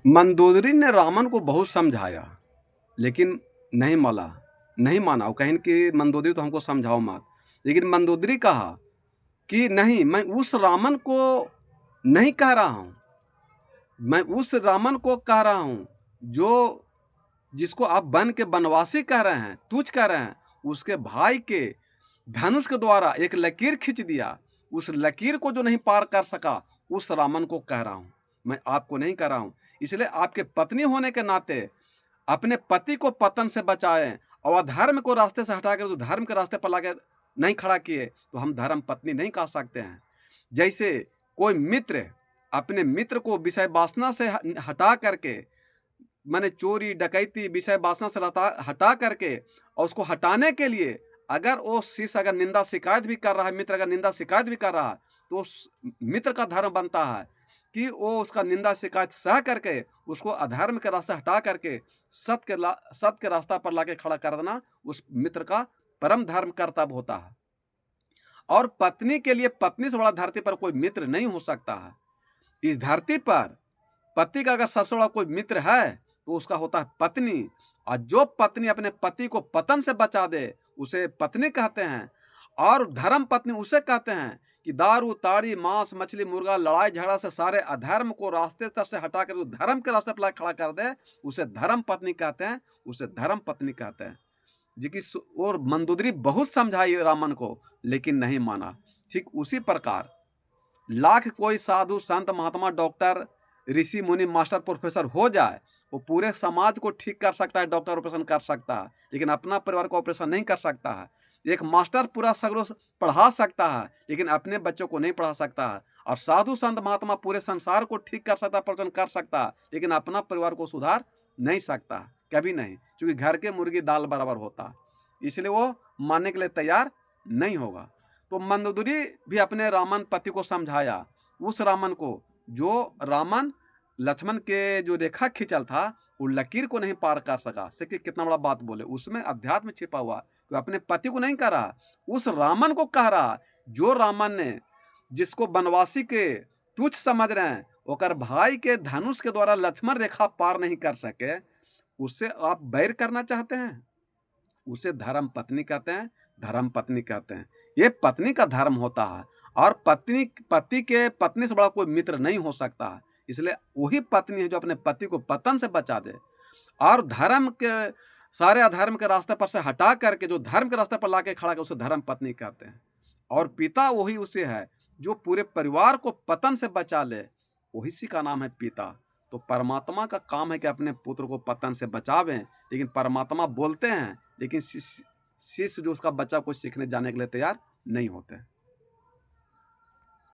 मंदोदरी ने रावण को बहुत समझाया, लेकिन नहीं माना। वो कहें कि मंदोदरी तो हमको समझाओ मत। लेकिन मंदोदरी कहा कि नहीं, मैं उस रावण को नहीं कह रहा हूँ, मैं उस रावण को कह रहा हूँ जो जिसको आप बन के बनवासी कह रहे हैं, तुच्छ कह रहे हैं। उसके भाई के धनुष के द्वारा एक लकीर खींच दिया, उस लकीर को जो नहीं पार कर सका, उस रावण को कह रहा हूँ, मैं आपको नहीं कह रहा हूँ। इसलिए आपके पत्नी होने के नाते अपने पति को पतन से बचाएं और अधर्म को रास्ते से हटाकर जो धर्म के रास्ते पर लाकर नहीं खड़ा किए, तो हम धर्म पत्नी नहीं कह सकते हैं। जैसे कोई मित्र अपने मित्र को विषय वासना से हटा करके, मैंने चोरी डकैती विषय वासना से हटा करके, और उसको हटाने के लिए अगर वो शिष्य अगर निंदा शिकायत भी कर रहा है, मित्र अगर निंदा शिकायत भी कर रहा है, तो उस मित्र का धर्म बनता है कि वो उसका निंदा शिकायत सह करके उसको अधर्म के रास्ते हटा करके सत्य के रास्ता पर लाके खड़ा कर देना उस मित्र का परम धर्म कर्तव्य होता है। और पत्नी के लिए पत्नी से बड़ा धरती पर कोई मित्र नहीं हो सकता है। इस धरती पर पति का अगर सबसे बड़ा कोई मित्र है तो उसका होता है पत्नी। और जो पत्नी अपने पति को पतन से बचा दे उसे पत्नी कहते हैं। और धर्म पत्नी उसे कहते हैं कि दारू ताड़ी मांस मछली मुर्गा लड़ाई झगड़ा से सारे अधर्म को रास्ते तर से हटाकर जो धर्म के रास्ते पर खड़ा कर दे, उसे धर्म पत्नी कहते हैं, उसे धर्म पत्नी कहते हैं। जी की और मंदोदरी बहुत समझाई रामन को, लेकिन नहीं माना। ठीक उसी प्रकार लाख कोई साधु संत महात्मा डॉक्टर ऋषि मुनि मास्टर प्रोफेसर हो जाए, वो पूरे समाज को ठीक कर सकता है, डॉक्टर ऑपरेशन कर सकता है, लेकिन अपना परिवार को ऑपरेशन नहीं कर सकता है। एक मास्टर पूरा सगरों पढ़ा सकता है, लेकिन अपने बच्चों को नहीं पढ़ा सकता है। और साधु संत महात्मा पूरे संसार को ठीक कर सकता है, प्रवचन कर सकता है, लेकिन अपना परिवार को सुधार नहीं सकता, कभी नहीं, क्योंकि घर के मुर्गी दाल बराबर होता है, इसलिए वो मानने के लिए तैयार नहीं होगा। तो मंदोदरी भी अपने रामन पति को समझाया, उस रामन को जो रामन लक्ष्मण के जो रेखा खींचल था वो लकीर को नहीं पार कर सका। से कितना बड़ा बात बोले, उसमें अध्यात्म छिपा हुआ। तो अपने पति को नहीं कह रहा, उस रामन को कह रहा, जो रामन ने जिसको बनवासी के तुच्छ समझ रहे हैं, ओकर भाई के धनुष के द्वारा लक्ष्मण रेखा पार नहीं कर सके, उससे आप बैर करना चाहते हैं, उसे धर्म पत्नी कहते हैं, धर्म पत्नी कहते हैं। ये पत्नी का धर्म होता है। और पति के पत्नी से बड़ा कोई मित्र नहीं हो सकता है। इसलिए वही पत्नी है जो अपने पति को पतन से बचा दे और धर्म के सारे अधर्म के रास्ते पर से हटा करके जो धर्म के रास्ते पर लाके खड़ा कर, उसे धर्म पत्नी कहते हैं। और पिता वही उसे है जो पूरे परिवार को पतन से बचा ले, वही सी का नाम है पिता। तो परमात्मा का काम है कि अपने पुत्र को पतन से बचावें, लेकिन परमात्मा बोलते हैं, लेकिन शिष्य जो उसका बच्चा कुछ सीखने जाने के लिए तैयार नहीं होते।